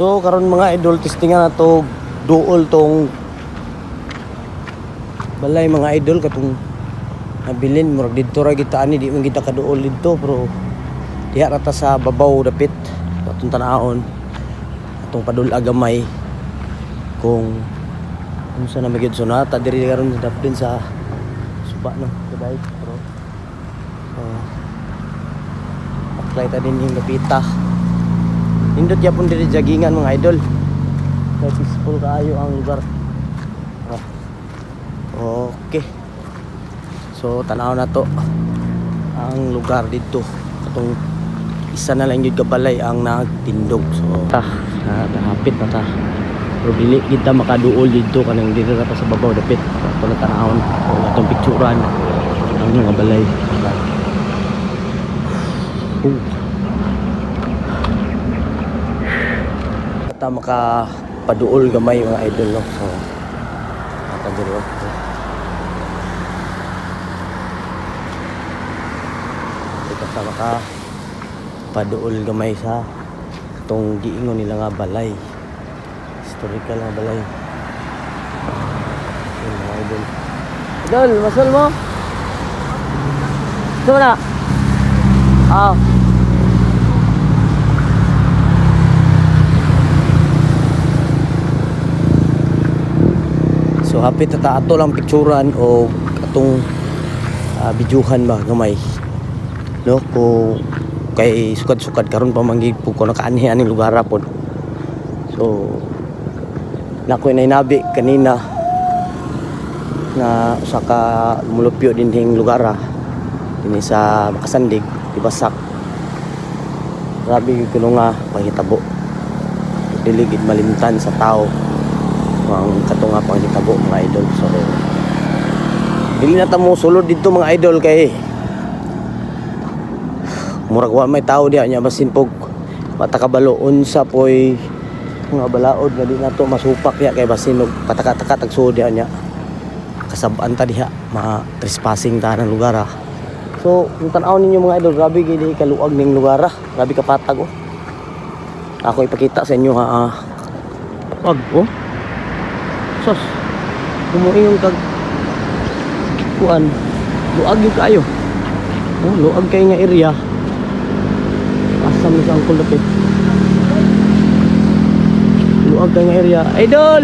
So karon mga idol, testingan na to duol tong balay mga idol katong nabilin murag didto ra kita ani di man kita kaduol didto pero diha rata sa babaw dapit atong tan-aon atong padul agamay kung unsa na magid sonata diri karon dapit sa suba no kaday pero aklay ta din yung lapita indot yapon diri jagingan mga idol kay peaceful kaayo ang lugar. Okay. So tanaw na to ang lugar dito. Katong isa na lang yun kabalay ang nagtindog. So nahapit na ta. Pero dili kita makaduol dito kanang dito na sa babaw dapit. Ito na tanawon. So atong picturean ang mga balay. Ata makapaduol gamay mga idol no. So atagiro. Basta maka paduol gamay sa itong giingon nila nga balay, historical nga balay. Yun mga idol. Idol, masal mo? Ito na? So hapit na ato lang picturean o atong bidyuhan ba gamay no ko kay sukad-sukad karon pa manggig po ko nakaanhi aning lugar pod. So nakoy na inabi kanina na usa ka mulupyo dinhing lugar dinhi sa Makasandig Tibasak. Grabe kuno nga panghitabo dili gid malimtan sa tao ang katong nga panghitabo mga idol. So dili na ta mo sulod dito mga idol kay murag wa may tao diha nya basin pog matakabalo unsa poy mga balaod nga di nato masupak ya kay basin og pataka-taka tagsuod diha nya kasab-an ta diha ma-trespassing ta ng lugar So kung tan-aw ninyo mga idol, grabe gid kaluag ning lugar grabe ka patag Ako ipakita sa inyo wag sos kumuingon kag kuan luag yung kayo luag kay nga area asam sa angkol dapit luag kay nga area idol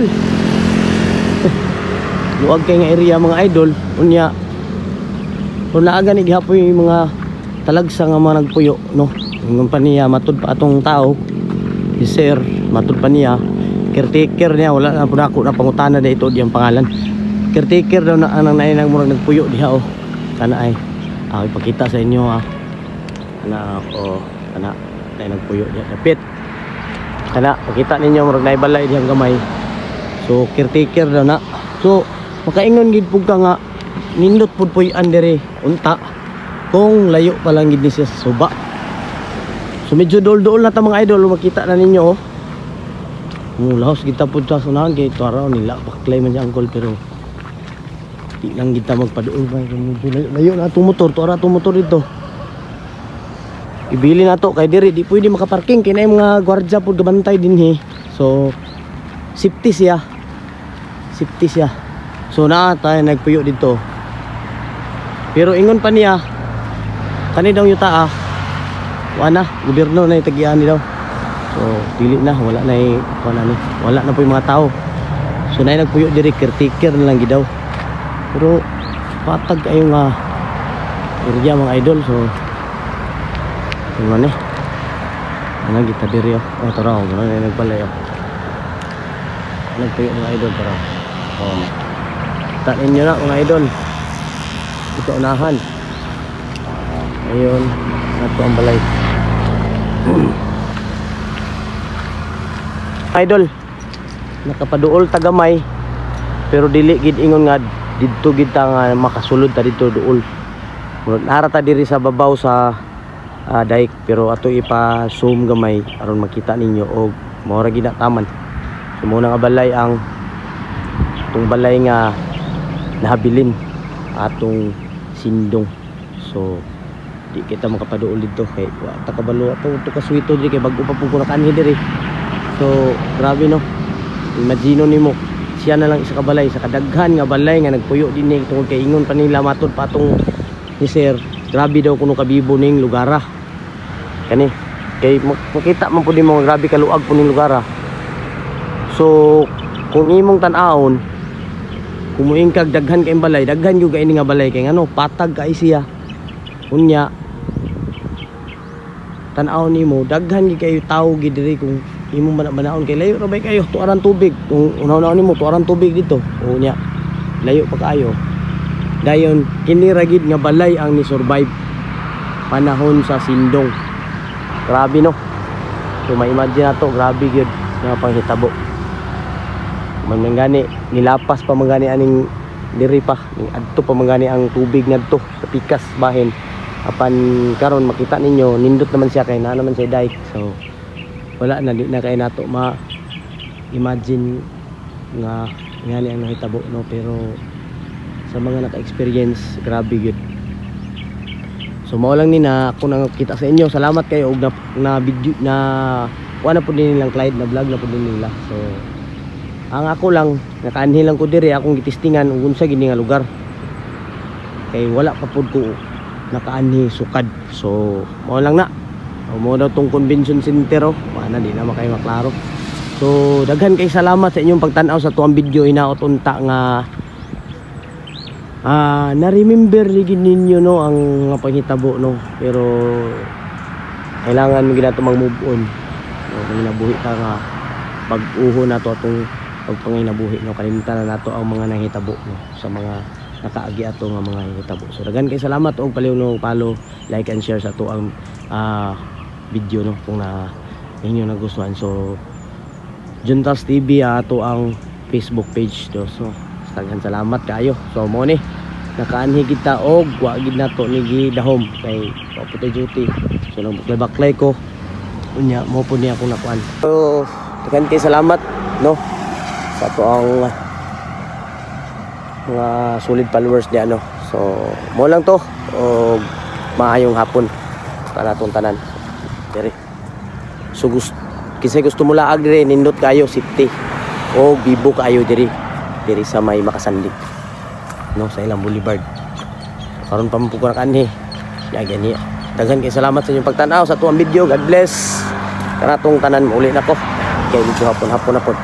luag kay nga area mga idol unya kung naaga ni gihapoy yung mga talagsa nga mga nagpuyo no yung paniya matud pa atong tao si sir matud pa niya caretaker niya wala na po ako na pangutana na ito diyang pangalan caretaker daw na anang nainang murag nagpuyo diha kana ay ako ipakita sa inyo kana ako kana nagpuyo diha dapit kana pakita ninyo murag naibalay diyang gamay so caretaker daw na so makaingon gid pug ka nga nindot pud puy andere unta kung layo pa lang gid ni siya sa suba so medyo dol-dol na ta mga idol makita na ninyo lahos kita po sa sunahan kay ito araw nila baklay man siya angkol pero di lang kita magpadool pa layo na itong motor ito araw itong motor dito ibili na to kay diri di pwede makaparking kaya na yung mga gwardya po gabantay din so safety siya so na tayo nagpuyo dito pero ingon pa niya kani daw yuta wala gobyerno na itagian ni daw so dili na wala na po yung mga tao so na nagpuyo diri caretaker na lang gidaw pero patag kayong area mga idol so yung ano kita diri tara nagbalay nagpuyo mga idol tara tanin nyo na mga idol ito unahan ayun nato ang balay idol nakapaduol tagamay pero dili gid ingon nga didto gid ta nga makasulod ta dito duol nara ta diri sa babaw sa dike pero ato ipa zoom gamay aron makita ninyo og mao ra gid taman so mo nga balay ang itong balay nga nahabilin atong sindong so di kita makapaduol dito kay wa ta kabalo ato to kasuito diri kay bag-o pa pud ko nakanhi diri So grabe no, imagino nimo siya na lang isa ka balay sa kadaghan nga balay nga nagpuyo dinhi tungod kay ingon pa nila matud patong ni sir, grabe daw kuno kabibo ning lugara kani kay makita man pud nimo grabe kaluag po ning lugara. So kung imong tan-awon kumuing kag daghan kay balay, daghan gyud kay ini nga balay kay ngano patag kay siya unya tan-awon nimo daghan gyud kay tawo gid diri kung imong manaon kay layo ra bay kayo tuaran tubig kung unaw-unaw nimo tuaran tubig dito unya layo pa kayo dayon kini ra gid nga balay ang ni survive panahon sa sindong. Grabe no, so ma-imagine nato grabe gyud nga panghitabo man gani nilapas pa mangani aning diri pa ning adto pa mangani ang tubig ngadto sa pikas bahin apan karon makita ninyo nindot naman siya kay na naman siya dike. So wala na di na kay nato ma-imagine nga ngani ang nahitabo no, pero sa mga naka-experience grabe gyud. So mao lang ni na ako nang kita sa inyo, salamat kayo og na video na wala po din nilang Clyde na vlog na po din nila. So ang ako lang nakaanhi lang ko diri akong gitistingan ug unsa gini nga lugar kay wala pa pud ko nakaanhi sukad. So mao lang na mo daw tong convention center ana di na makay maklaro. So daghan kay salamat sa inyong pagtan-aw sa tuang video. Hinaot unta nga na-remember ligid ninyo no ang nga panghitabo no, pero kailangan mo ginato mag-move on no, panginabuhi ka nga pag-uho na to atong pagpanginabuhi no, kalimtan na nato ang mga nahitabo no, sa mga nakaagi ato nga mga hitabo. So daghan kay salamat og paliw no, follow, like and share sa to ang video no kung na inyo nagustuhan. So Juntas TV ato ang Facebook page do. So daghan salamat kayo. So mo ni nakaanhi kita og wa gid nato ni gidahom kay paputi duty. So nagbaklay ko unya mo po niya akong nakuan. So daghan kay salamat no sa to ang mga solid followers niya no. So mo lang to og maayong hapon para natong tanan diri. So kisay gusto mo laag diri nindot kayo safety o bibo kayo diri sa may Makasandig no, sa ilang boulevard. Karon pa mo ko kanhi ya gani. Daghan kay salamat sa inyong pagtan-aw sa tuang video. God bless kanatong tanan. Uli nako kay medyo hapon na pod.